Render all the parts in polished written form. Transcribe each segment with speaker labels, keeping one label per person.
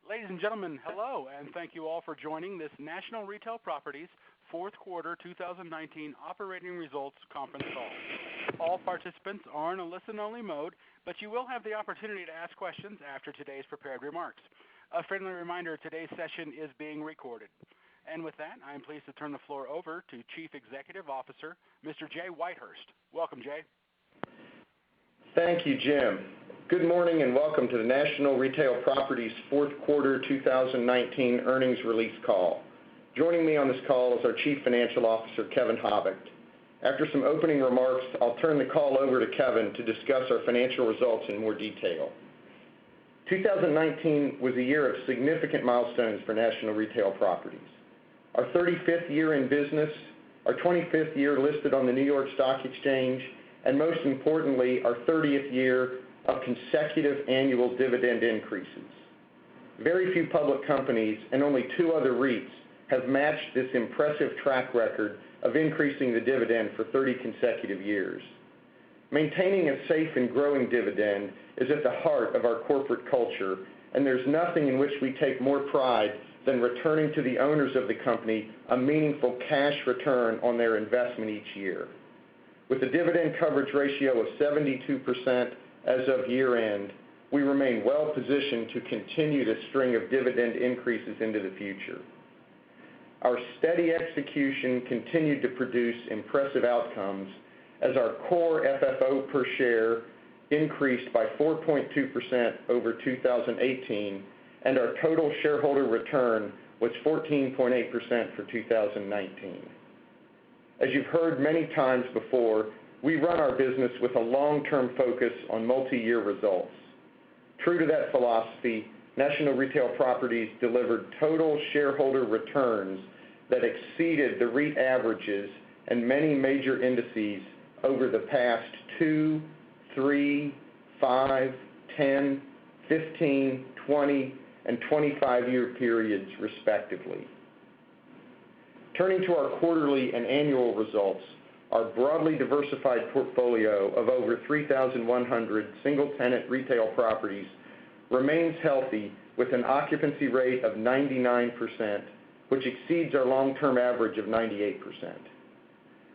Speaker 1: Ladies and gentlemen, hello, and thank you all for joining this National Retail Properties fourth quarter 2019 operating results conference call. All participants are in a listen-only mode, but you will have the opportunity to ask questions after today's prepared remarks. A friendly reminder, today's session is being recorded. And with that, I am pleased to turn the floor over to Chief Executive Officer, Mr. Jay Whitehurst. Welcome, Jay.
Speaker 2: Thank you, Jim. Good morning and welcome to the National Retail Properties fourth quarter 2019 earnings release call. Joining me on this call is our Chief Financial Officer, Kevin Hobbicht. After some opening remarks, I'll turn the call over to Kevin to discuss our financial results in more detail. 2019 was a year of significant milestones for National Retail Properties. Our 35th year in business, our 25th year listed on the New York Stock Exchange, and most importantly, our 30th year of consecutive annual dividend increases. Very few public companies and only two other REITs have matched this impressive track record of increasing the dividend for 30 consecutive years. Maintaining a safe and growing dividend is at the heart of our corporate culture, and there's nothing in which we take more pride than returning to the owners of the company a meaningful cash return on their investment each year. With a dividend coverage ratio of 72% as of year-end, we remain well positioned to continue the string of dividend increases into the future. Our steady execution continued to produce impressive outcomes as our core FFO per share increased by 4.2% over 2018, and our total shareholder return was 14.8% for 2019. As you've heard many times before, we run our business with a long-term focus on multi-year results. True to that philosophy, National Retail Properties delivered total shareholder returns that exceeded the REIT averages and many major indices over the past 2, 3, 5, 10, 15, 20, and 25-year periods, respectively. Turning to our quarterly and annual results, our broadly diversified portfolio of over 3,100 single-tenant retail properties remains healthy with an occupancy rate of 99%, which exceeds our long-term average of 98%.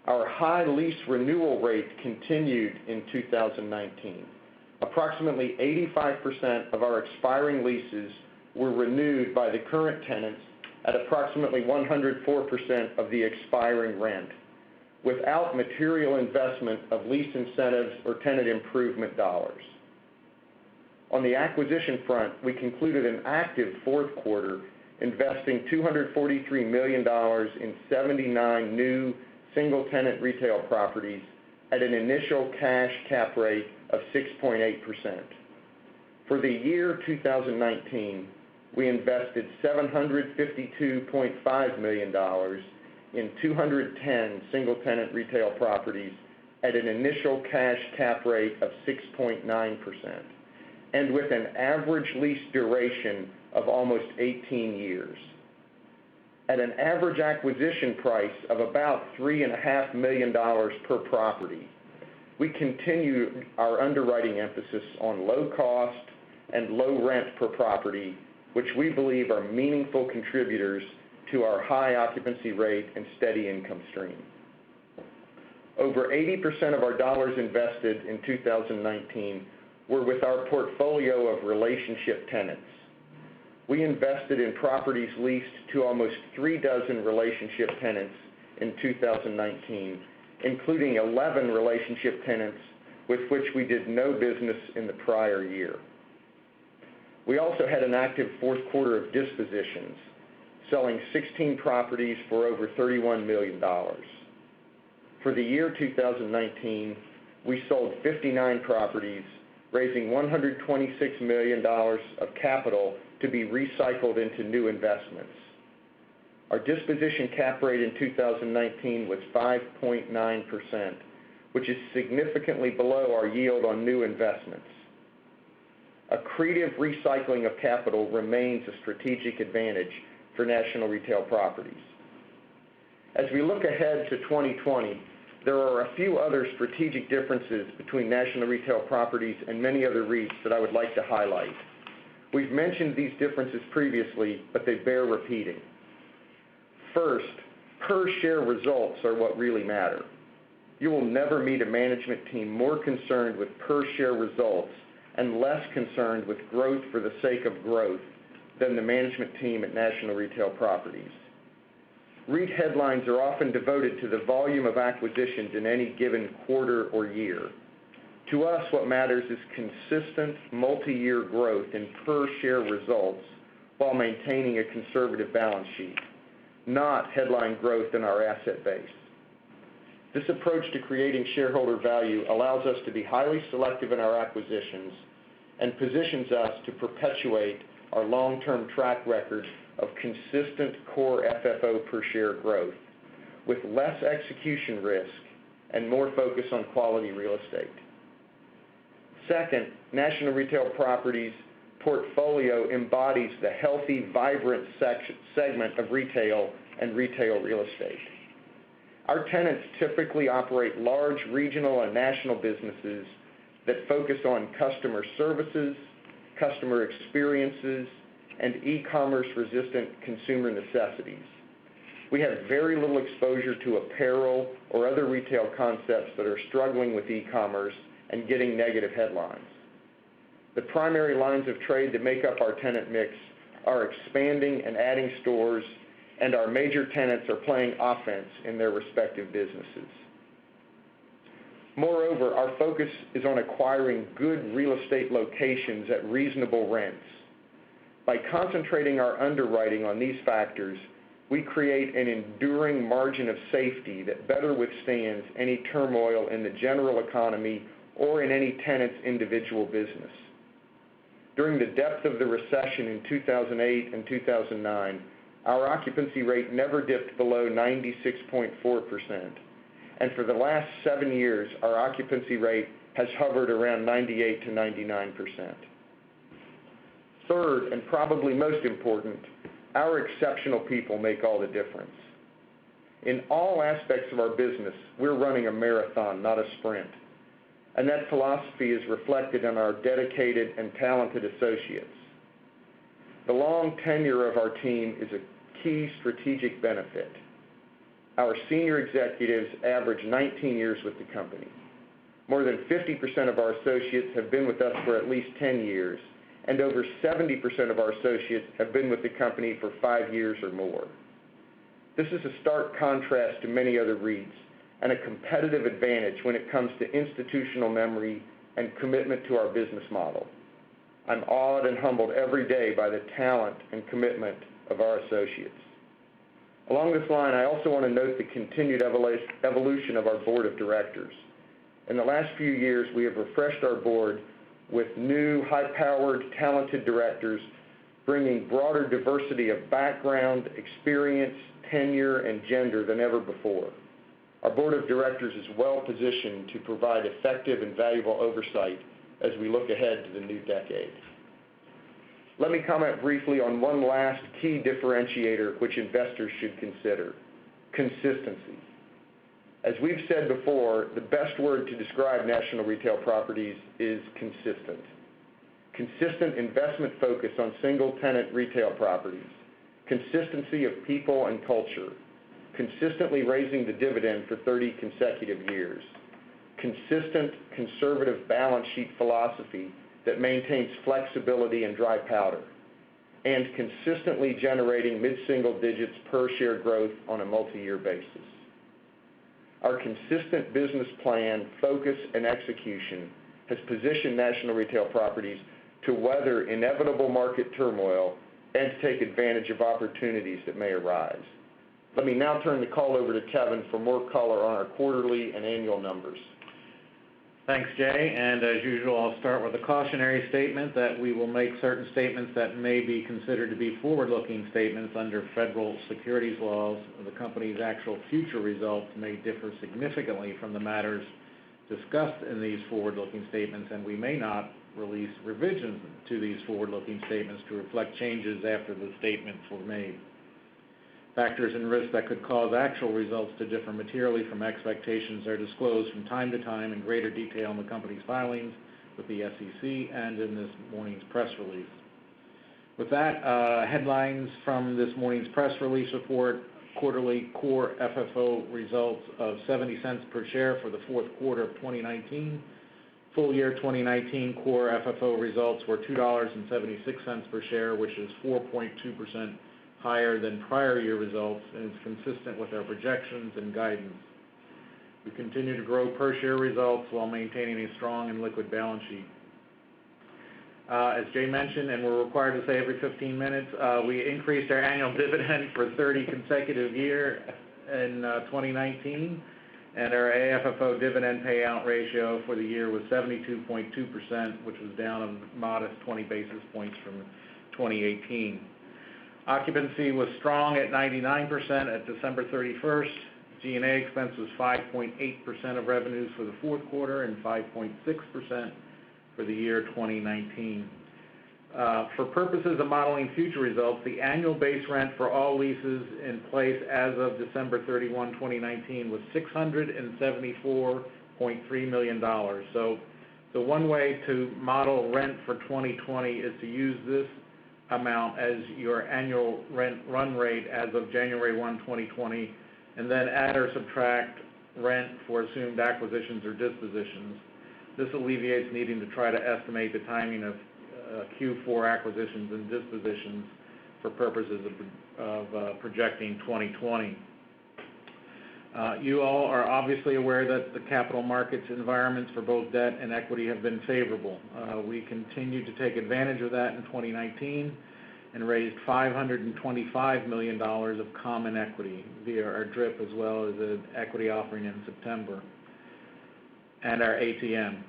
Speaker 2: Our high lease renewal rate continued in 2019. Approximately 85% of our expiring leases were renewed by the current tenants at approximately 104% of the expiring rent, without material investment of lease incentives or tenant improvement dollars. On the acquisition front, we concluded an active fourth quarter investing $243 million in 79 new single-tenant retail properties at an initial cash cap rate of 6.8%. For the year 2019, we invested $752.5 million in 210 single-tenant retail properties at an initial cash cap rate of 6.9%, and with an average lease duration of almost 18 years. At an average acquisition price of about $3.5 million per property, we continue our underwriting emphasis on low cost and low rent per property, which we believe are meaningful contributors to our high occupancy rate and steady income stream. Over 80% of our dollars invested in 2019 were with our portfolio of relationship tenants. We invested in properties leased to almost 3 dozen relationship tenants in 2019, including 11 relationship tenants with which we did no business in the prior year. We also had an active fourth quarter of dispositions, selling 16 properties for over $31 million. For the year 2019, we sold 59 properties, raising $126 million of capital to be recycled into new investments. Our disposition cap rate in 2019 was 5.9%, which is significantly below our yield on new investments. Accretive recycling of capital remains a strategic advantage for National Retail Properties. As we look ahead to 2020, there are a few other strategic differences between National Retail Properties and many other REITs that I would like to highlight. We've mentioned these differences previously, but they bear repeating. First, per-share results are what really matter. You will never meet a management team more concerned with per-share results and less concerned with growth for the sake of growth than the management team at National Retail Properties. REIT headlines are often devoted to the volume of acquisitions in any given quarter or year. To us, what matters is consistent multi-year growth in per-share results while maintaining a conservative balance sheet, not headline growth in our asset base. This approach to creating shareholder value allows us to be highly selective in our acquisitions and positions us to perpetuate our long-term track record of consistent core FFO per share growth with less execution risk and more focus on quality real estate. Second, National Retail Properties portfolio embodies the healthy, vibrant segment of retail and retail real estate. Our tenants typically operate large regional and national businesses that focus on customer services, customer experiences, and e-commerce resistant consumer necessities. We have very little exposure to apparel or other retail concepts that are struggling with e-commerce and getting negative headlines. The primary lines of trade that make up our tenant mix are expanding and adding stores, and our major tenants are playing offense in their respective businesses. Moreover, our focus is on acquiring good real estate locations at reasonable rents. By concentrating our underwriting on these factors, we create an enduring margin of safety that better withstands any turmoil in the general economy or in any tenant's individual business. During the depth of the recession in 2008 and 2009, our occupancy rate never dipped below 96.4%. And for the last 7 years, our occupancy rate has hovered around 98 to 99%. Third, and probably most important, our exceptional people make all the difference. In all aspects of our business, we're running a marathon, not a sprint. And that philosophy is reflected in our dedicated and talented associates. The long tenure of our team is a key strategic benefit. Our senior executives average 19 years with the company. More than 50% of our associates have been with us for at least 10 years, and over 70% of our associates have been with the company for 5 years or more. This is a stark contrast to many other REITs and a competitive advantage when it comes to institutional memory and commitment to our business model. I'm awed and humbled every day by the talent and commitment of our associates. Along this line, I also want to note the continued evolution of our board of directors. In the last few years, we have refreshed our board with new, high-powered, talented directors, bringing broader diversity of background, experience, tenure, and gender than ever before. Our board of directors is well positioned to provide effective and valuable oversight as we look ahead to the new decade. Let me comment briefly on one last key differentiator which investors should consider: consistency. As we've said before, the best word to describe National Retail Properties is consistent. Consistent investment focus on single-tenant retail properties, consistency of people and culture, consistently raising the dividend for 30 consecutive years, consistent conservative balance sheet philosophy that maintains flexibility and dry powder, and consistently generating mid-single digits per share growth on a multi-year basis. Our consistent business plan, focus, and execution has positioned National Retail Properties to weather inevitable market turmoil and to take advantage of opportunities that may arise. Let me now turn the call over to Kevin for more color on our quarterly and annual numbers.
Speaker 3: Thanks, Jay, and as usual, I'll start with a cautionary statement that we will make certain statements that may be considered to be forward-looking statements under federal securities laws. The company's actual future results may differ significantly from the matters discussed in these forward-looking statements, and we may not release revisions to these forward-looking statements to reflect changes after the statements were made. Factors and risks that could cause actual results to differ materially from expectations are disclosed from time to time in greater detail in the company's filings with the SEC and in this morning's press release. With that, headlines from this morning's press release report: quarterly core FFO results of 70 cents per share for the fourth quarter of 2019. Full year 2019 core FFO results were $2.76 per share, which is 4.2% higher than prior year results, and is consistent with our projections and guidance. We continue to grow per share results while maintaining a strong and liquid balance sheet. As Jay mentioned, and we're required to say every 15 minutes, we increased our annual dividend for 30 consecutive years in 2019, and our AFFO dividend payout ratio for the year was 72.2%, which was down a modest 20 basis points from 2018. Occupancy was strong at 99% at December 31st. G&A expense was 5.8% of revenues for the fourth quarter and 5.6% for the year 2019. For purposes of modeling future results, the annual base rent for all leases in place as of December 31, 2019 was $674.3 million. So the one way to model rent for 2020 is to use this amount as your annual rent run rate as of January 1, 2020, and then add or subtract rent for assumed acquisitions or dispositions. This alleviates needing to try to estimate the timing of Q4 acquisitions and dispositions for purposes of projecting 2020. You all are obviously aware that the capital markets environments for both debt and equity have been favorable. We continue to take advantage of that in 2019 and raised $525 million of common equity via our DRIP as well as an equity offering in September and our ATM.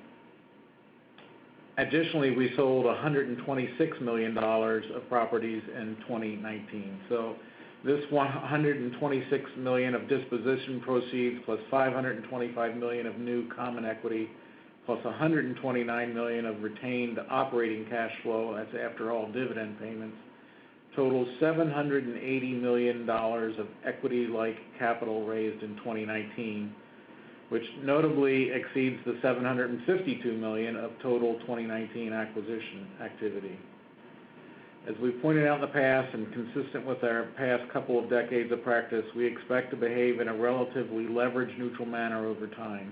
Speaker 3: Additionally, we sold $126 million of properties in 2019. So this $126 million of disposition proceeds plus $525 million of new common equity plus $129 million of retained operating cash flow, that's after all dividend payments, totals $780 million of equity-like capital raised in 2019, which notably exceeds the $752 million of total 2019 acquisition activity. As we've pointed out in the past and consistent with our past couple of decades of practice, we expect to behave in a relatively leverage-neutral manner over time.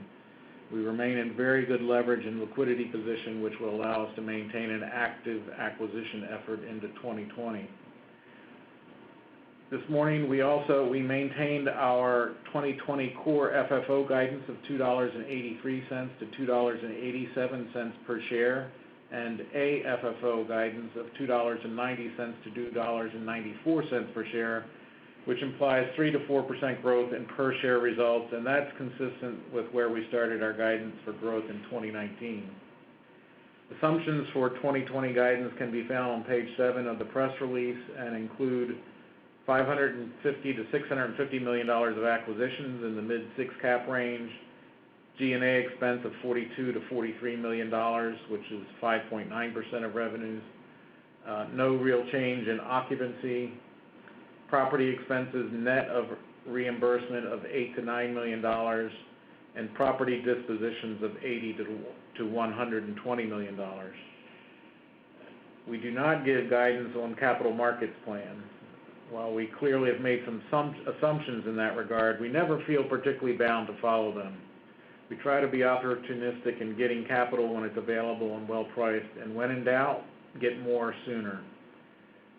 Speaker 3: We remain in very good leverage and liquidity position, which will allow us to maintain an active acquisition effort into 2020. This morning, we maintained our 2020 core FFO guidance of $2.83 to $2.87 per share, and AFFO guidance of $2.90 to $2.94 per share, which implies 3 to 4% growth in per share results, and that's consistent with where we started our guidance for growth in 2019. Assumptions for 2020 guidance can be found on page 7 of the press release and include $550 to $650 million of acquisitions in the mid-6 cap range, G&A expense of $42 to $43 million, which is 5.9% of revenues, no real change in occupancy, property expenses net of reimbursement of $8 to $9 million, and property dispositions of $80 to $120 million. We do not give guidance on capital markets plans. While we clearly have made some assumptions in that regard, we never feel particularly bound to follow them. We try to be opportunistic in getting capital when it's available and well priced, and when in doubt, get more sooner.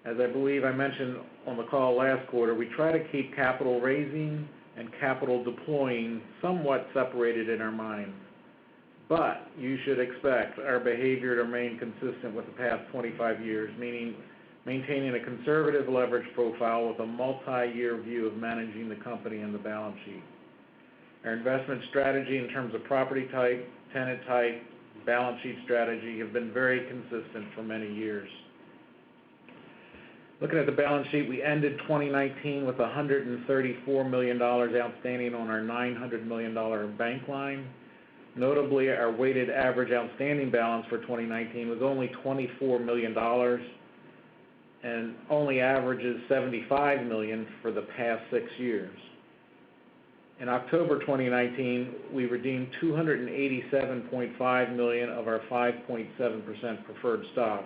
Speaker 3: As I believe I mentioned on the call last quarter, we try to keep capital raising and capital deploying somewhat separated in our minds. But you should expect our behavior to remain consistent with the past 25 years, meaning maintaining a conservative leverage profile with a multi-year view of managing the company and the balance sheet. Our investment strategy in terms of property type, tenant type, balance sheet strategy have been very consistent for many years. Looking at the balance sheet, we ended 2019 with $134 million outstanding on our $900 million bank line. Notably, our weighted average outstanding balance for 2019 was only $24 million, and only averages $75 million for the past 6 years. In October 2019, we redeemed $287.5 million of our 5.7% preferred stock.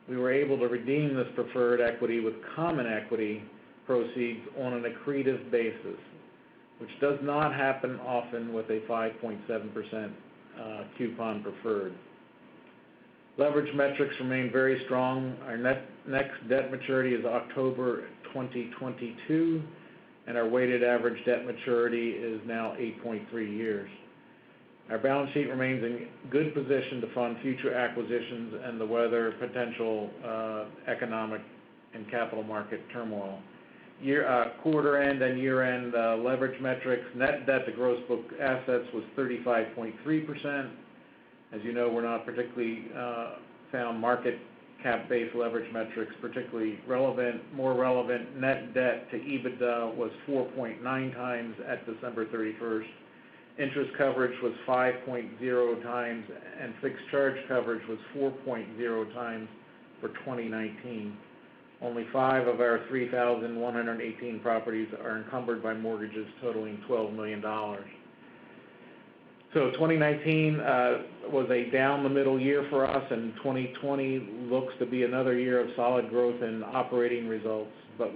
Speaker 3: we were able to redeem this preferred equity with common equity proceeds on an accretive basis, which does not happen often with a 5.7% coupon preferred. Leverage metrics remain very strong. Our next debt maturity is October 2022, and our weighted average debt maturity is now 8.3 years. Our balance sheet remains in good position to fund future acquisitions and to weather potential economic and capital market turmoil. Quarter end and year end leverage metrics, net debt to gross book assets was 35.3%. As you know, we're not particularly found market cap-based leverage metrics particularly relevant. More relevant, net debt to EBITDA was 4.9 times at December 31st. Interest coverage was 5.0 times, and fixed charge coverage was 4.0 times for 2019. Only 5 of our 3,118 properties are encumbered by mortgages totaling $12 million. So 2019 was a down-the-middle year for us, and 2020 looks to be another year of solid growth in operating results. But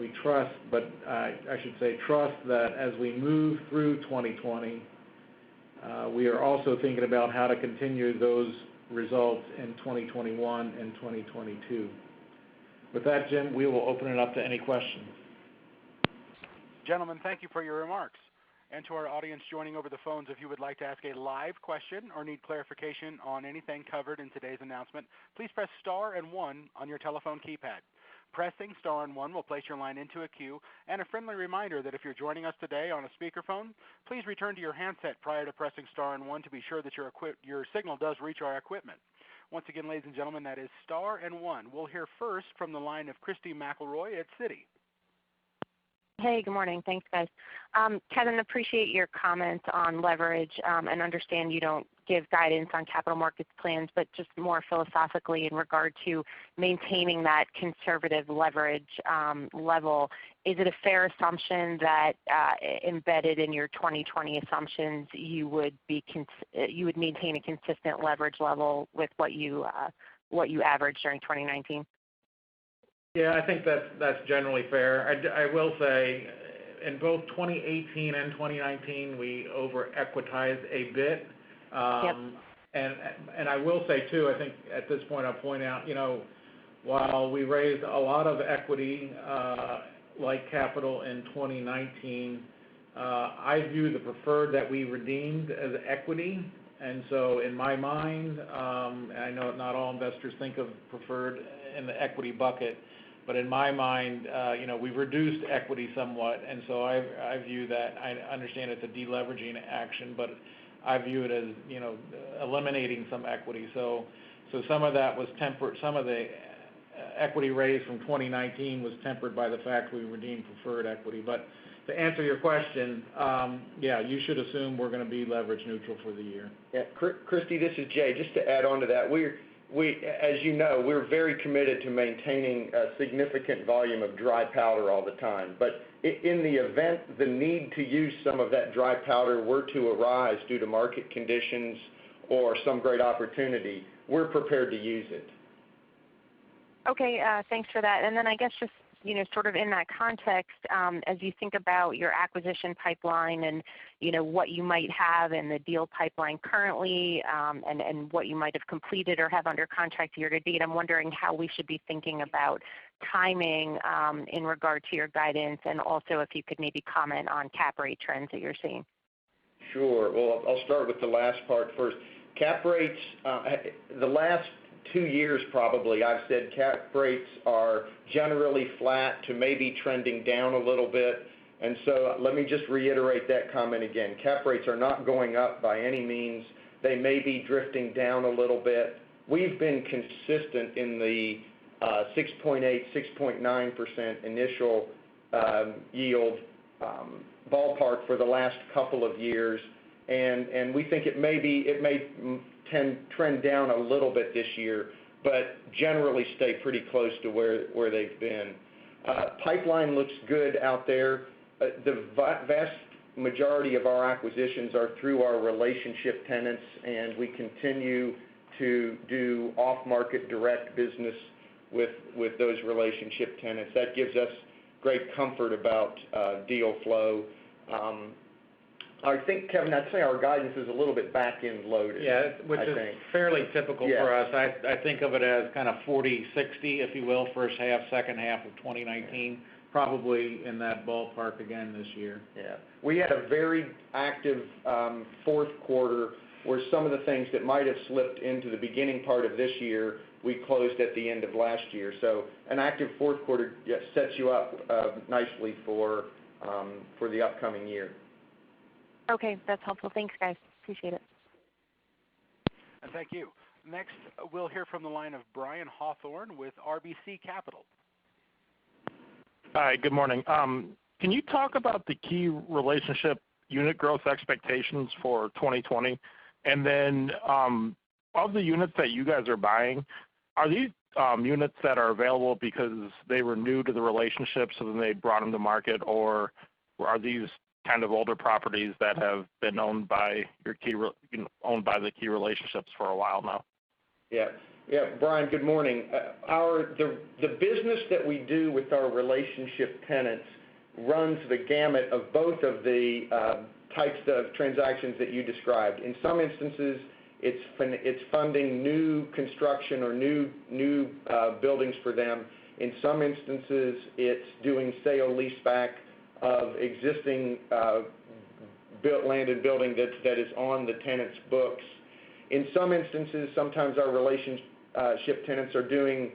Speaker 3: I should say trust that as we move through 2020, we are also thinking about how to continue those results in 2021 and 2022. With that, Jim, we will open it up to any questions.
Speaker 1: Gentlemen, thank you for your remarks. And to our audience joining over the phones, if you would like to ask a live question or need clarification on anything covered in today's announcement, please press star and 1 on your telephone keypad. Pressing star and 1 will place your line into a queue, and a friendly reminder that if you're joining us today on a speakerphone, please return to your handset prior to pressing star and 1 to be sure that your signal does reach our equipment. Once again, ladies and gentlemen, that is star and 1. We'll hear first from the line of Christy McElroy at Citi.
Speaker 4: Hey, good morning. Thanks, guys. Kevin, appreciate your comments on leverage and understand you don't give guidance on capital markets plans, but just more philosophically in regard to maintaining that conservative leverage level, is it a fair assumption that embedded in your 2020 assumptions you would maintain a consistent leverage level with what you averaged during 2019?
Speaker 3: Yeah, I think that's generally fair. I will say in both 2018 and 2019, we over-equitized a bit.
Speaker 4: Yep.
Speaker 3: And I will say, too, I think at this point I'll point out, while we raised a lot of equity like capital in 2019, I view the preferred that we redeemed as equity. And so in my mind, and I know not all investors think of preferred in the equity bucket, but in my mind, we've reduced equity somewhat, and so I view that. I understand it's a deleveraging action, but I view it as eliminating some equity. So some of that was tempered. Some of the equity raised from 2019 was tempered by the fact we redeemed preferred equity. But to answer your question, yeah, you should assume we're going to be leverage neutral for the year.
Speaker 2: Yeah, Christy, this is Jay. Just to add on to that, as you know, we're very committed to maintaining a significant volume of dry powder all the time. But in the event the need to use some of that dry powder were to arise due to market conditions or some great opportunity, we're prepared to use it.
Speaker 4: Okay, thanks for that. And then I guess just sort of in that context, as you think about your acquisition pipeline and, what you might have in the deal pipeline currently and what you might have completed or have under contract year to date, I'm wondering how we should be thinking about timing in regard to your guidance, and also if you could maybe comment on cap rate trends that you're seeing.
Speaker 2: Sure. Well, I'll start with the last part first. Cap rates, the last 2 years probably, I've said cap rates are generally flat to maybe trending down a little bit. And so let me just reiterate that comment again. Cap rates are not going up by any means. They may be drifting down a little bit. We've been consistent in the 6.8, 6.9% initial yield ballpark for the last couple of years. And we think it may trend down a little bit this year, but generally stay pretty close to where they've been. Pipeline looks good out there. The vast majority of our acquisitions are through our relationship tenants, and we continue to do off-market direct business with those relationship tenants. That gives us great comfort about deal flow. I think, Kevin, I'd say our guidance is a little bit back-end loaded.
Speaker 3: Yeah, which is fairly typical for us. I think of it as kind of 40-60, if you will, first half, second half of 2019, probably in that ballpark again this year.
Speaker 2: Yeah. We had a very active fourth quarter where some of the things that might have slipped into the beginning part of this year, we closed at the end of last year. So an active fourth quarter sets you up nicely for the upcoming year.
Speaker 4: Okay, that's helpful. Thanks, guys. Appreciate it.
Speaker 1: And thank you. Next, we'll hear from the line of Brian Hawthorne with RBC Capital.
Speaker 5: Hi, good morning. Can you talk about the key relationship unit growth expectations for 2020? And then of the units that you guys are buying, are these units that are available because they were new to the relationship so then they brought them to market, or are these kind of older properties that have been owned by your the key relationships for a while now?
Speaker 2: Yeah, Brian, good morning. The business that we do with our relationship tenants runs the gamut of both of the types of transactions that you described. In some instances, it's funding new construction or new buildings for them. In some instances, it's doing sale leaseback of existing land and building that is on the tenant's books. In some instances, sometimes our relationship tenants are doing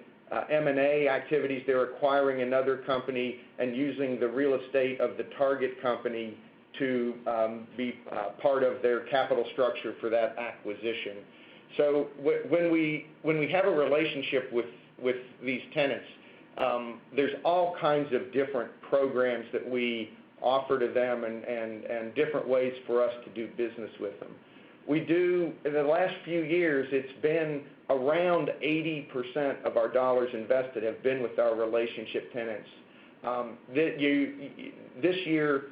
Speaker 2: M&A activities. They're acquiring another company and using the real estate of the target company to be part of their capital structure for that acquisition. So when we have a relationship with these tenants, there's all kinds of different programs that we offer to them and different ways for us to do business with them. We do, in the last few years, it's been around 80% of our dollars invested have been with our relationship tenants. This year,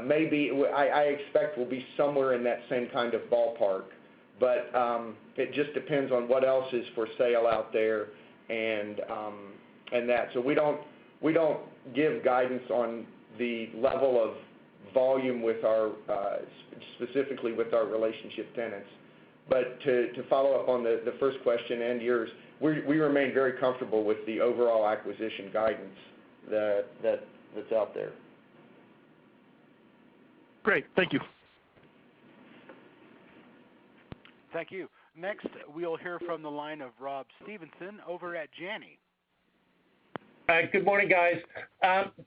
Speaker 2: maybe, I expect will be somewhere in that same kind of ballpark, but it just depends on what else is for sale out there and that. So we don't give guidance on the level of volume with our specifically with our relationship tenants. But to follow up on the first question and yours, we remain very comfortable with the overall acquisition guidance that's out there.
Speaker 5: Great, thank you.
Speaker 1: Thank you. Next, we'll hear from the line of Rob Stevenson over at Janney.
Speaker 6: Good morning, guys.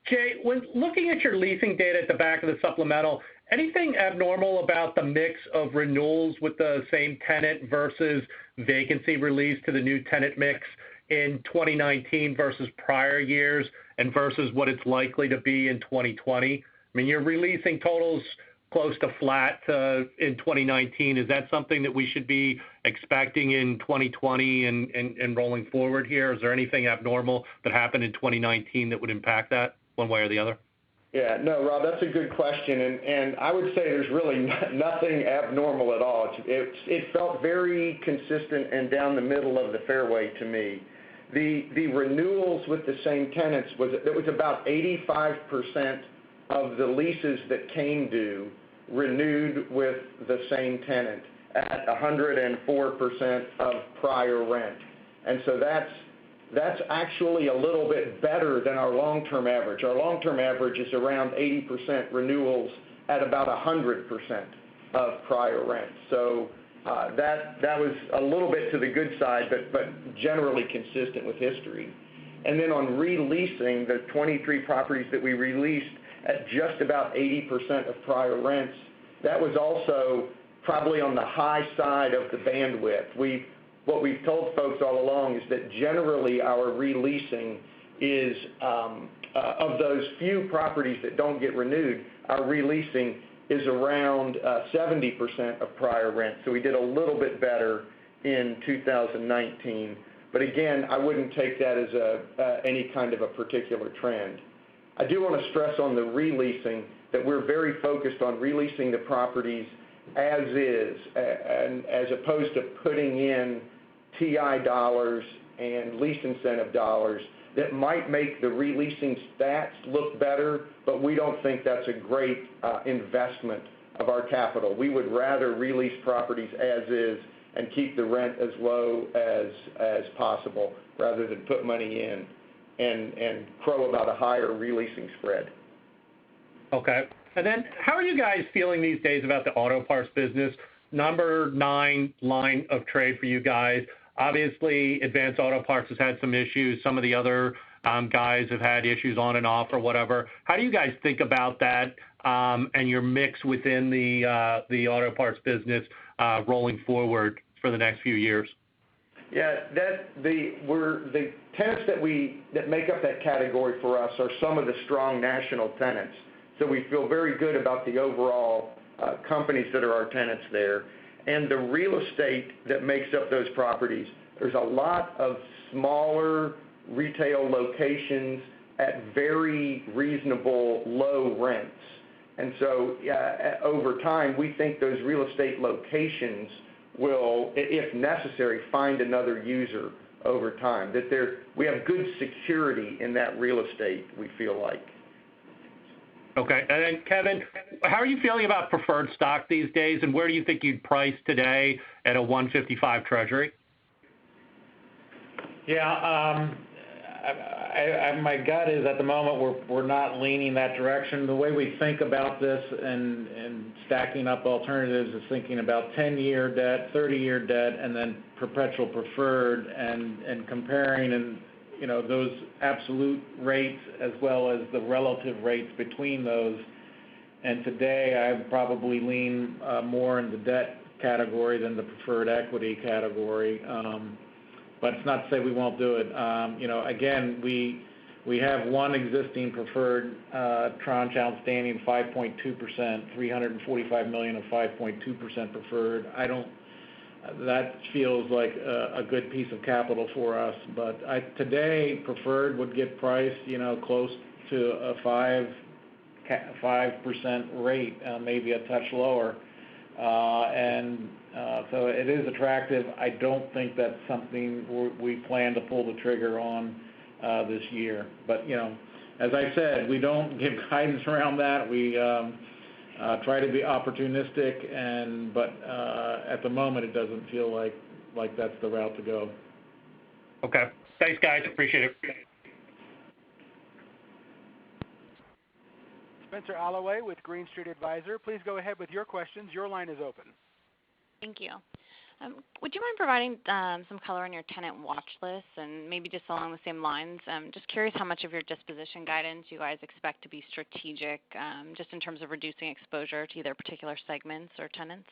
Speaker 6: Jay, when looking at your leasing data at the back of the supplemental, anything abnormal about the mix of renewals with the same tenant versus vacancy release to the new tenant mix in 2019 versus prior years and versus what it's likely to be in 2020? I mean, you're releasing totals close to flat in 2019. Is that something that we should be expecting in 2020 and rolling forward here? Is there anything abnormal that happened in 2019 that would impact that one way or the other?
Speaker 2: Yeah, no, Rob, that's a good question, and I would say there's really nothing abnormal at all. It felt very consistent and down the middle of the fairway to me. The renewals with the same tenants was about 85% of the leases that came due renewed with the same tenant at 104% of prior rent. And so that's actually a little bit better than our long-term average. Our long-term average is around 80% renewals at about 100% of prior rent. So that was a little bit to the good side, but generally consistent with history. And then on releasing the 23 properties that we released at just about 80% of prior rents, that was also probably on the high side of the bandwidth. What we've told folks all along is that generally our releasing is, of those few properties that don't get renewed, our releasing is around 70% of prior rent. So we did a little bit better in 2019. But again, I wouldn't take that as any kind of a particular trend. I do want to stress on the releasing that we're very focused on releasing the properties as is, and as opposed to putting in TI dollars and lease incentive dollars that might make the releasing stats look better, but we don't think that's a great investment of our capital. We would rather release properties as is and keep the rent as low as possible rather than put money in and crow about a higher releasing spread.
Speaker 6: Okay. And then how are you guys feeling these days about the auto parts business? Number 9 line of trade for you guys. Obviously, Advance Auto Parts has had some issues. Some of the other guys have had issues on and off or whatever. How do you guys think about that and your mix within the auto parts business rolling forward for the next few years?
Speaker 2: Yeah, the tenants that make up that category for us are some of the strong national tenants. So we feel very good about the overall companies that are our tenants there. And the real estate that makes up those properties, there's a lot of smaller retail locations at very reasonable low rents. And so over time, we think those real estate locations will, if necessary, find another user over time. That we have good security in that real estate, we feel like.
Speaker 6: Okay. And then, Kevin, how are you feeling about preferred stock these days, and where do you think you'd price today at a 155 Treasury?
Speaker 3: Yeah, my gut is at the moment we're not leaning that direction. The way we think about this and stacking up alternatives is thinking about 10-year debt, 30-year debt, and then perpetual preferred, and comparing those absolute rates as well as the relative rates between those. And today I probably lean more in the debt category than the preferred equity category. But it's not to say we won't do it. Again, we have one existing preferred tranche outstanding, 5.2%, $345 million of 5.2% preferred. That feels like a good piece of capital for us. But today, preferred would get priced, close to a 5% rate, maybe a touch lower. So it is attractive. I don't think that's something we plan to pull the trigger on this year. But, as I said, we don't give guidance around that. We try to be opportunistic, but at the moment it doesn't feel like that's the route to go.
Speaker 6: Okay. Thanks, guys. Appreciate it.
Speaker 1: Spencer Allaway with Green Street Advisor. Please go ahead with your questions. Your line is open.
Speaker 7: Thank you. Would you mind providing some color on your tenant watch list and maybe just along the same lines? Just curious how much of your disposition guidance you guys expect to be strategic, just in terms of reducing exposure to either particular segments or tenants?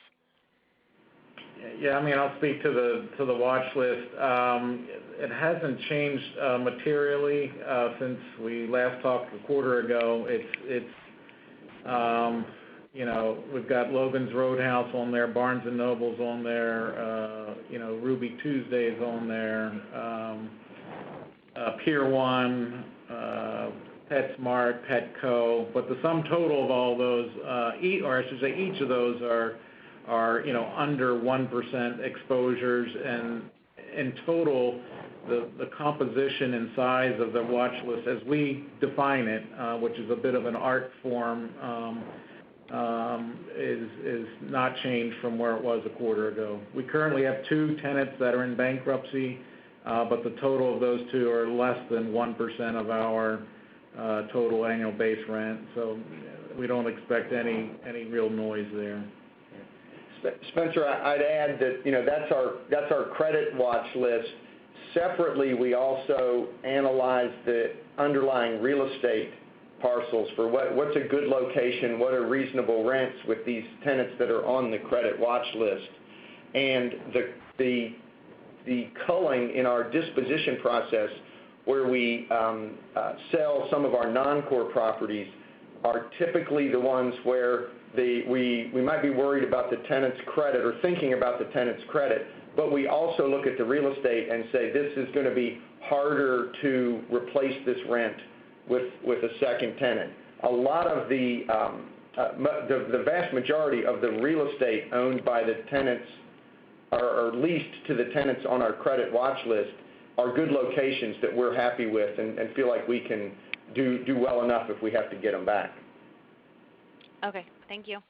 Speaker 3: Yeah, I'll speak to the watch list. It hasn't changed materially since we last talked a quarter ago. We've got Logan's Roadhouse on there, Barnes & Noble's on there, Ruby Tuesday's on there, Pier 1, PetSmart, Petco. But the sum total of all those, each of those are under 1% exposures, and in total, the composition and size of the watch list, as we define it, which is a bit of an art form, is not changed from where it was a quarter ago. We currently have 2 tenants that are in bankruptcy, but the total of those 2 are less than 1% of our total annual base rent, so we don't expect any real noise there.
Speaker 2: Spencer, I'd add that that's our credit watch list. Separately, we also analyze the underlying real estate parcels for what's a good location, what are reasonable rents with these tenants that are on the credit watch list. And the culling in our disposition process, where we sell some of our non-core properties, are typically the ones where we might be worried about the tenant's credit or thinking about the tenant's credit, but we also look at the real estate and say this is going to be harder to replace this rent with a second tenant. A lot of the vast majority of the real estate owned by the tenants or leased to the tenants on our credit watch list are good locations that we're happy with and feel like we can do well enough if we have to get them back.
Speaker 7: Okay, thank you.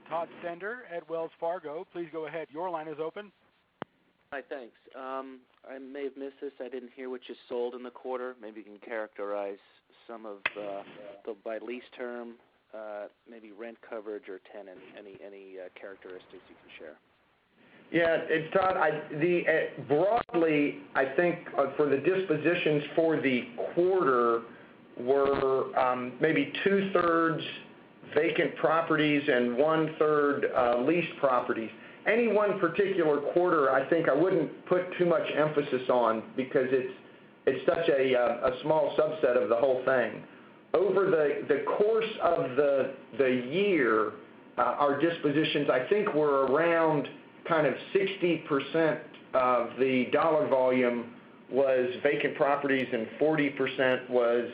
Speaker 1: Todd Stender at Wells Fargo, please go ahead. Your line is open.
Speaker 8: Hi, thanks. I may have missed this. I didn't hear what you sold in the quarter. Maybe you can characterize some of the by lease term, maybe rent coverage or tenant, any characteristics you can share.
Speaker 2: Yeah, Todd, broadly, I think for the dispositions for the quarter were maybe 2/3 vacant properties and 1/3 leased properties. Any one particular quarter, I think I wouldn't put too much emphasis on because it's such a small subset of the whole thing. Over the course of the year, our dispositions, I think, were around kind of 60% of the dollar volume was vacant properties and 40% was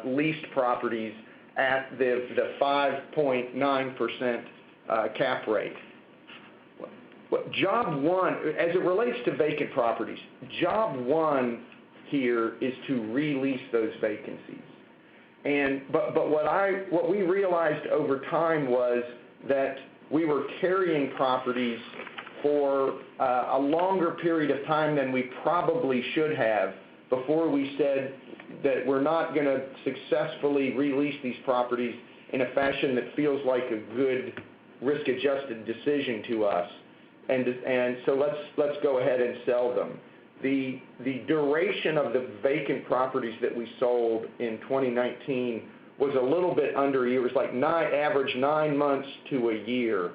Speaker 2: leased properties at the 5.9% cap rate. Job one, as it relates to vacant properties, job one here is to re-lease those vacancies. But what we realized over time was that we were carrying properties for a longer period of time than we probably should have before we said that we're not going to successfully re-lease these properties in a fashion that feels like a good risk-adjusted decision to us. And so let's go ahead and sell them. The duration of the vacant properties that we sold in 2019 was a little bit under a year. It was like average 9 months to a year.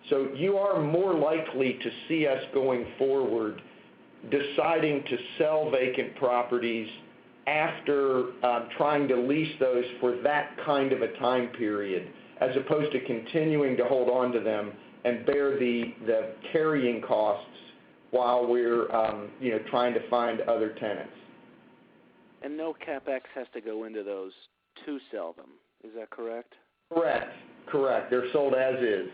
Speaker 2: So you are more likely to see us going forward deciding to sell vacant properties after trying to lease those for that kind of a time period, as opposed to continuing to hold on to them and bear the carrying costs while we're trying to find other tenants.
Speaker 8: And no CapEx has to go into those to sell them. Is that correct?
Speaker 2: Correct. They're sold as is.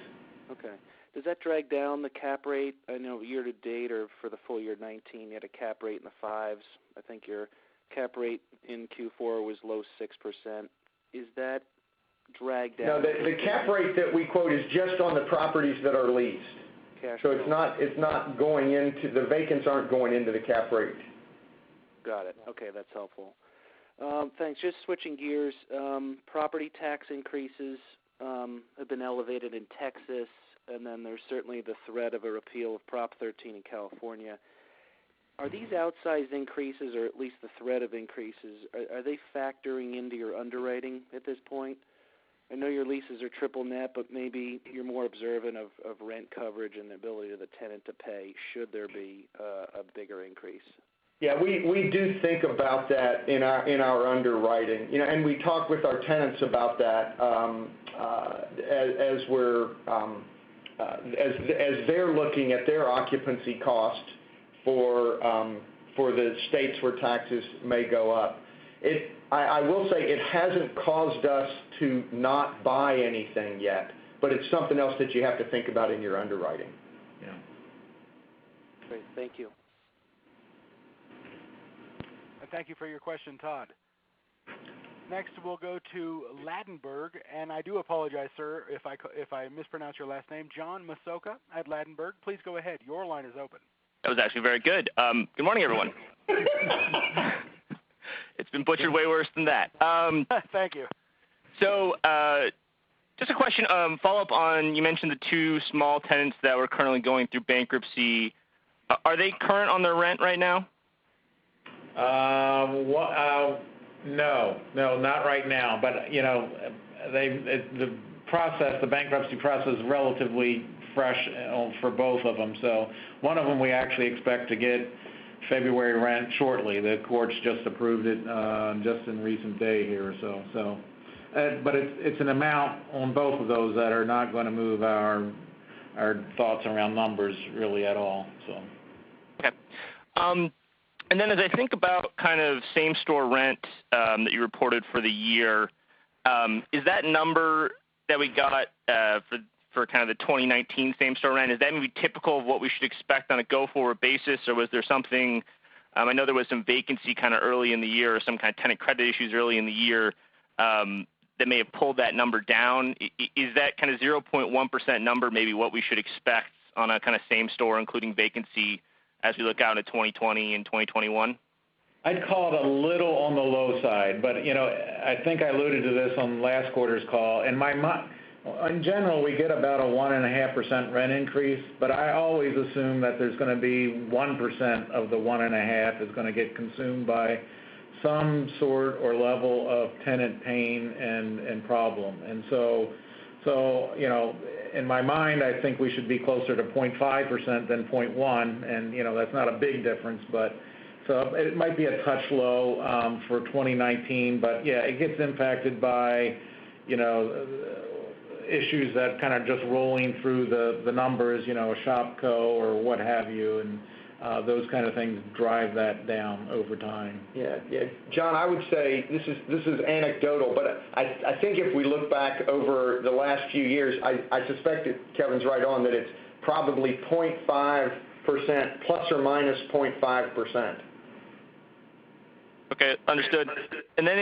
Speaker 8: Okay. Does that drag down the cap rate? I know year to date or for the full year 19, you had a cap rate in the 5s. I think your cap rate in Q4 was low 6%. Is that dragged down?
Speaker 2: No, the cap rate that we quote is just on the properties that are leased. So it's not going into, the vacants aren't going into the cap rate.
Speaker 8: Got it. Okay, that's helpful. Thanks. Just switching gears, property tax increases have been elevated in Texas, and then there's certainly the threat of a repeal of Prop 13 in California. Are these outsized increases, or at least the threat of increases, are they factoring into your underwriting at this point? I know your leases are triple net, but maybe you're more observant of rent coverage and the ability of the tenant to pay should there be a bigger increase.
Speaker 2: Yeah, we do think about that in our underwriting, and we talk with our tenants about that as they're looking at their occupancy cost for the states where taxes may go up. I will say it hasn't caused us to not buy anything yet, but it's something else that you have to think about in your underwriting.
Speaker 3: Yeah.
Speaker 8: Great, thank you.
Speaker 1: Thank you for your question, Todd. Next, we'll go to Ladenburg, and I do apologize, sir, if I mispronounce your last name. John Masoka at Ladenburg, please go ahead. Your line is open.
Speaker 9: That was actually very good. Good morning, everyone. It's been butchered way worse than that.
Speaker 1: Thank you.
Speaker 9: So just a question, follow-up on, you mentioned the 2 small tenants that were currently going through bankruptcy. Are they current on their rent right now?
Speaker 3: No, not right now. But the bankruptcy process is relatively fresh for both of them. So one of them we actually expect to get February rent shortly. The courts just approved it just in recent day here or so. But it's an amount on both of those that are not going to move our thoughts around numbers really at all. So.
Speaker 9: Okay. And then as I think about kind of same-store rent that you reported for the year, is that number that we got for kind of the 2019 same-store rent. Is that maybe typical of what we should expect on a go-forward basis, or was there something, I know there was some vacancy kind of early in the year or some kind of tenant credit issues early in the year that may have pulled that number down. Is that kind of 0.1% number maybe what we should expect on a kind of same-store, including vacancy, as we look out into 2020 and 2021?
Speaker 3: I'd call it a little on the low side, but I think I alluded to this on last quarter's call. In general, we get about a 1.5% rent increase, but I always assume that there's going to be 1% of the 1.5 is going to get consumed by some sort or level of tenant pain and problem. And so in my mind, I think we should be closer to 0.5% than 0.1, and that's not a big difference, but so it might be a touch low for 2019, but yeah, it gets impacted by issues that kind of just rolling through the numbers, a Shopco or what have you, and those kind of things drive that down over time.
Speaker 2: Yeah, John, I would say this is anecdotal, but I think if we look back over the last few years, I suspect that Kevin's right on that it's probably 0.5% plus or minus 0.5%.
Speaker 9: Okay, understood. And then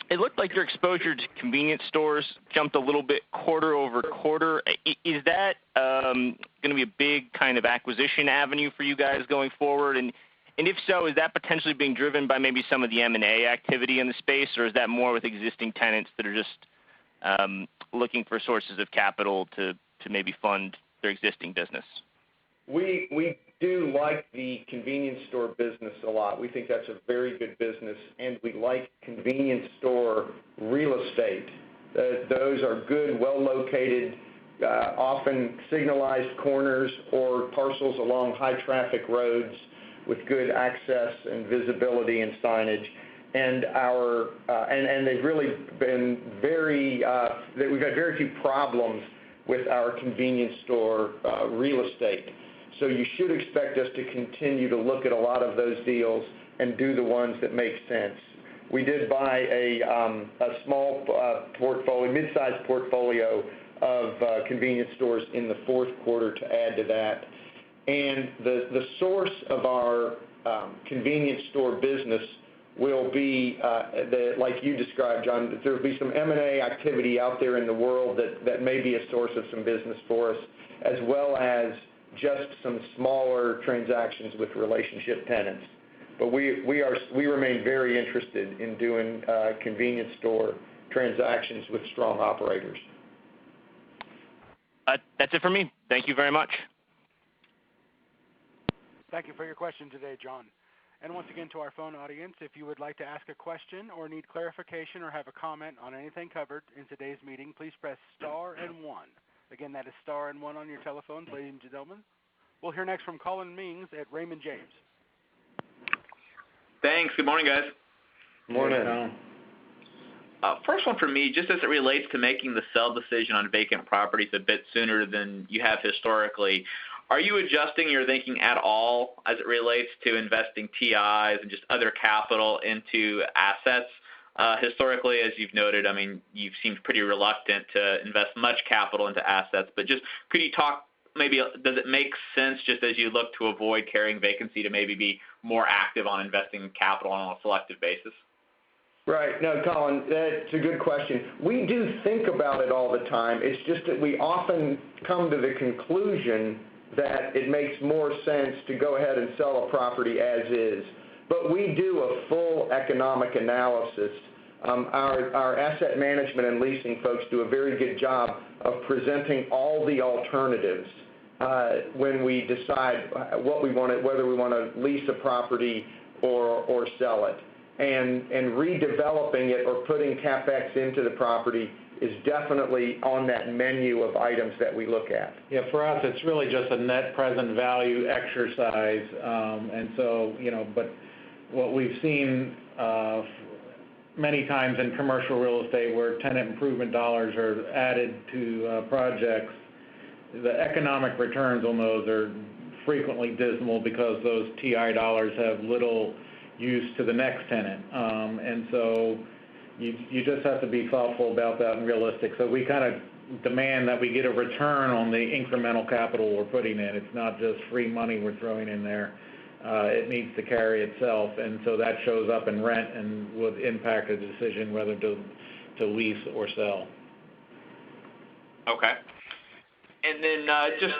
Speaker 9: it looked like your exposure to convenience stores jumped a little bit quarter over quarter. Is that going to be a big kind of acquisition avenue for you guys going forward? And if so, is that potentially being driven by maybe some of the M&A activity in the space, or is that more with existing tenants that are just looking for sources of capital to maybe fund their existing business?
Speaker 2: We do like the convenience store business a lot. We think that's a very good business, and we like convenience store real estate. Those are good, well-located, often signalized corners or parcels along high-traffic roads with good access and visibility and signage. And and they've really been we've had very few problems with our convenience store real estate. So you should expect us to continue to look at a lot of those deals and do the ones that make sense. We did buy a small portfolio, mid-sized portfolio of convenience stores in the fourth quarter to add to that. And the source of our convenience store business will be, like you described, John, there will be some M&A activity out there in the world that may be a source of some business for us, as well as just some smaller transactions with relationship tenants. But we remain very interested in doing convenience store transactions with strong operators.
Speaker 9: That's it for me. Thank you very much.
Speaker 1: Thank you for your question today, John. And once again, to our phone audience, if you would like to ask a question or need clarification or have a comment on anything covered in today's meeting, please press star and 1. Again, that is star and 1 on your telephones, ladies and gentlemen. We'll hear next from Colin Mings at Raymond James.
Speaker 10: Thanks. Good morning, guys.
Speaker 2: Morning.
Speaker 10: First one for me, just as it relates to making the sell decision on vacant properties a bit sooner than you have historically, are you adjusting your thinking at all as it relates to investing TIs and just other capital into assets? Historically, as you've noted, I mean, you've seemed pretty reluctant to invest much capital into assets, but just could you talk, maybe does it make sense just as you look to avoid carrying vacancy to maybe be more active on investing capital on a selective basis?
Speaker 2: Right. No, Colin, that's a good question. We do think about it all the time. It's just that we often come to the conclusion that it makes more sense to go ahead and sell a property as is. But we do a full economic analysis. Our asset management and leasing folks do a very good job of presenting all the alternatives when we decide what we want, whether we want to lease a property or sell it. And redeveloping it or putting CapEx into the property is definitely on that menu of items that we look at.
Speaker 3: Yeah, for us, it's really just a net present value exercise. And so, but what we've seen many times in commercial real estate where tenant improvement dollars are added to projects, the economic returns on those are frequently dismal because those TI dollars have little use to the next tenant. And so you just have to be thoughtful about that and realistic. So we kind of, demand that we get a return on the incremental capital we're putting in. It's not just free money we're throwing in there. It needs to carry itself, and so that shows up in rent and would impact a decision whether to lease or sell.
Speaker 10: Okay. And then just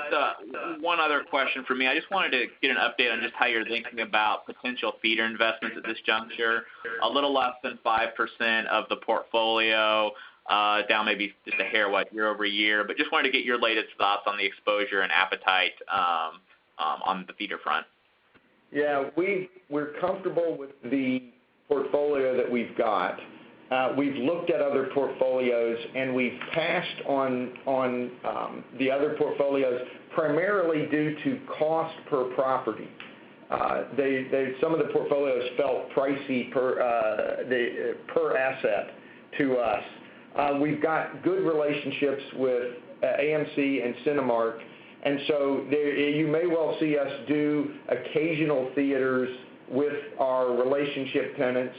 Speaker 10: one other question for me. I just wanted to get an update on just how you're thinking about potential feeder investments at this juncture. A little less than 5% of the portfolio, down maybe just a hair year over year, but just wanted to get your latest thoughts on the exposure and appetite on the feeder front.
Speaker 2: Yeah, we're comfortable with the portfolio that we've got. We've looked at other portfolios, and we've passed on the other portfolios primarily due to cost per property. Some of the portfolios felt pricey per asset to us. We've got good relationships with AMC and Cinemark, and so you may well see us do occasional theaters with our relationship tenants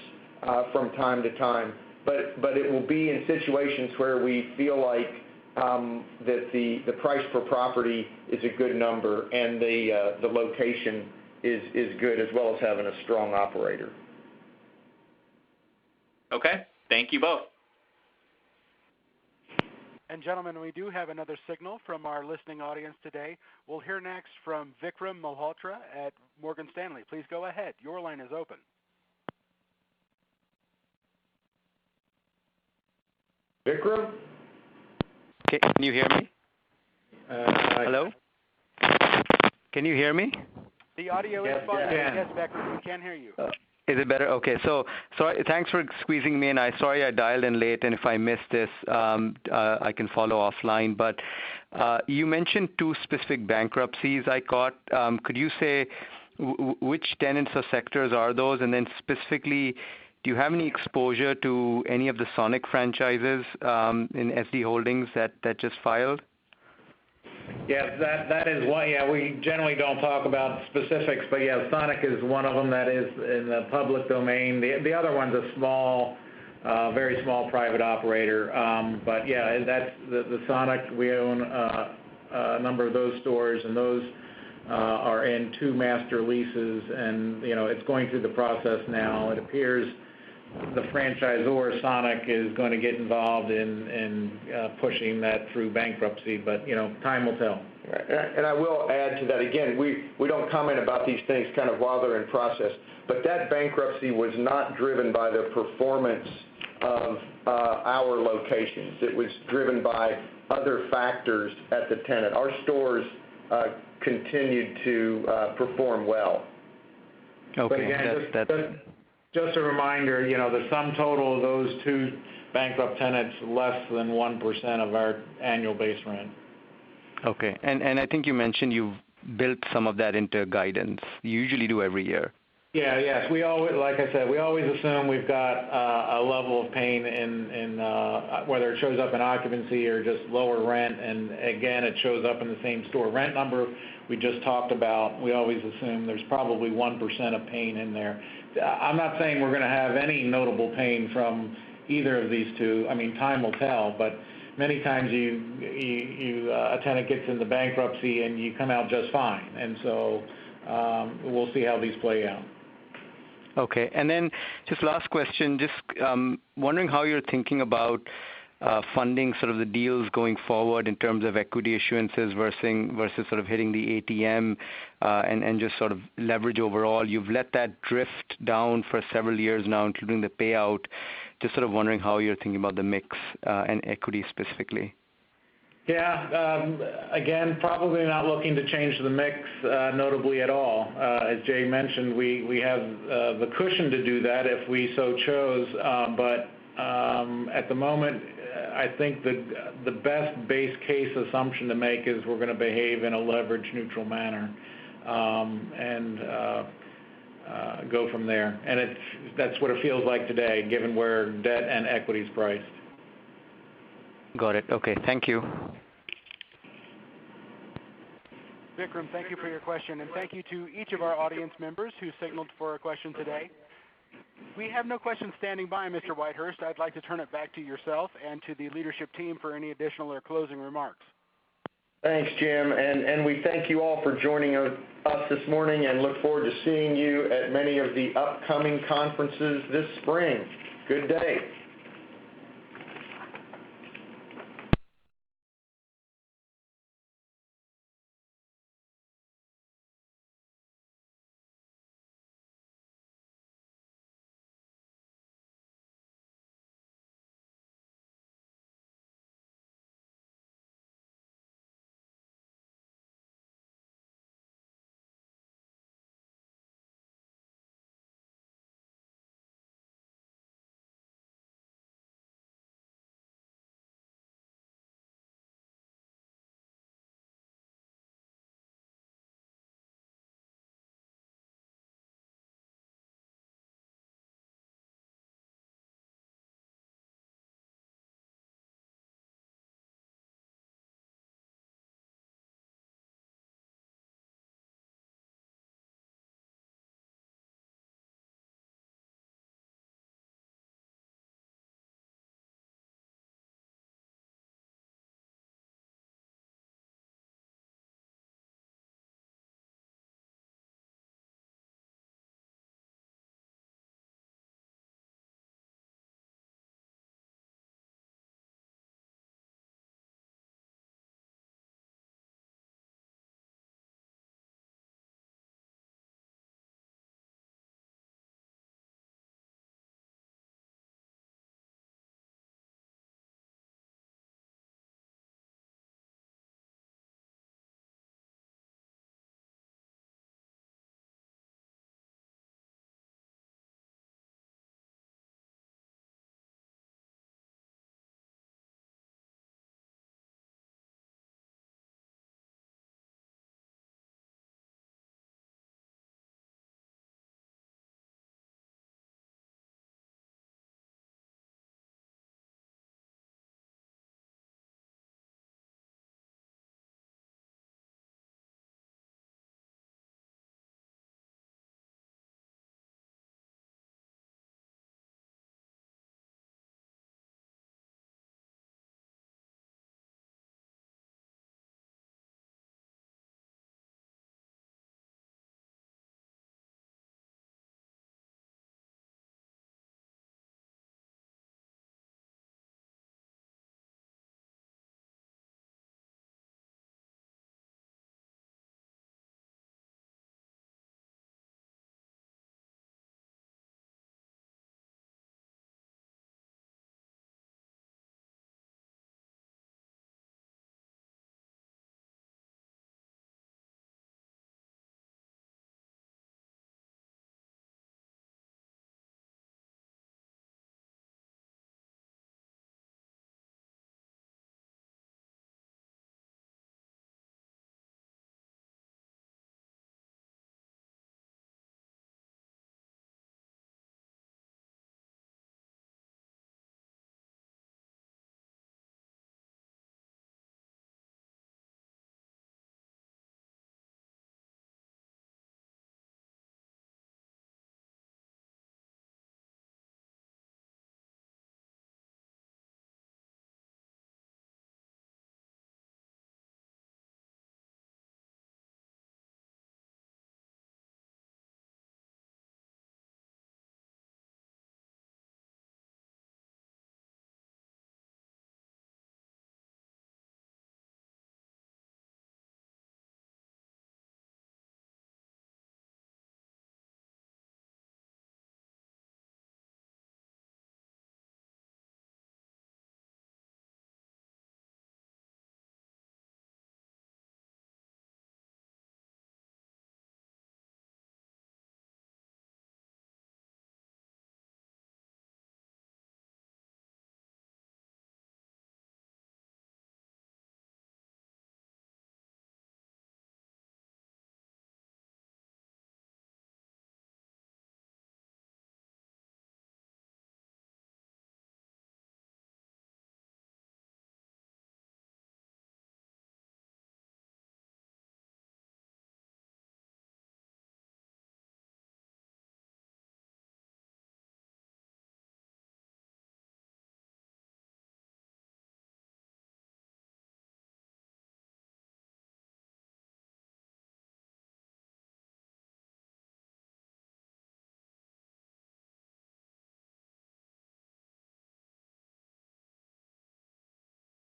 Speaker 2: from time to time, but it will be in situations where we feel like that the price per property is a good number and the location is good, as well as having a strong operator.
Speaker 10: Okay, thank you both.
Speaker 1: And gentlemen, we do have another signal from our listening audience today. We'll hear next from Vikram Malhotra at Morgan Stanley. Please go ahead. Your line is open.
Speaker 2: Vikram?
Speaker 11: Can you hear me? Hello? Can you hear me?
Speaker 1: The audio is fine. Yes, Vikram, we can hear you.
Speaker 11: Is it better? Okay. So sorry, thanks for squeezing me in. Sorry I dialed in late, and if I missed this, I can follow offline. But you mentioned 2 specific bankruptcies I caught. Could you say which tenants or sectors are those? And then specifically, do you have any exposure to any of the Sonic franchises in SD Holdings that just filed?
Speaker 3: Yeah, that is one. Yeah, we generally don't talk about specifics, but yeah, Sonic is one of them that is in the public domain. The other one's a small, very small private operator. But yeah, that's the Sonic. We own a number of those stores, and those are in 2 master leases, and it's going through the process now. It appears the franchisor, Sonic, is going to get involved in pushing that through bankruptcy, but time will tell.
Speaker 2: Right. And I will add to that, again, we don't comment about these things kind of while they're in process, but that bankruptcy was not driven by the performance of our locations. It was driven by other factors at the tenant. Our stores continued to perform well.
Speaker 11: Okay.
Speaker 3: But again, just a reminder, the sum total of those 2 bankrupt tenants, less than 1% of our annual base rent.
Speaker 11: Okay. And I think you mentioned you've built some of that into guidance. You usually do every year.
Speaker 3: Yeah, yes. We always, like I said, we always assume we've got a level of pain in whether it shows up in occupancy or just lower rent. And again, it shows up in the same store rent number we just talked about. We always assume there's probably 1% of pain in there. I'm not saying we're going to have any notable pain from either of these 2. I mean, time will tell, but many times a tenant gets into bankruptcy and you come out just fine. And so we'll see how these play out.
Speaker 11: Okay. And then just last question, just wondering how you're thinking about funding sort of the deals going forward in terms of equity issuances versus sort of hitting the ATM and just sort of leverage overall. You've let that drift down for several years now, including the payout. Just sort of wondering how you're thinking about the mix and equity specifically.
Speaker 3: Yeah, again, probably not looking to change the mix notably at all. As Jay mentioned, we have the cushion to do that if we so chose, but at the moment, I think the best base case assumption to make is we're going to behave in a leverage neutral manner and go from there. And that's what it feels like today, given where debt and equity is priced.
Speaker 11: Got it. Okay. Thank you.
Speaker 1: Vikram, thank you for your question, and thank you to each of our audience members who signaled for a question today. We have no questions standing by, Mr. Whitehurst. I'd like to turn it back to yourself and to the leadership team for any additional or closing remarks.
Speaker 2: Thanks, Jim, and we thank you all for joining us this morning and look forward to seeing you at many of the upcoming conferences this spring. Good day.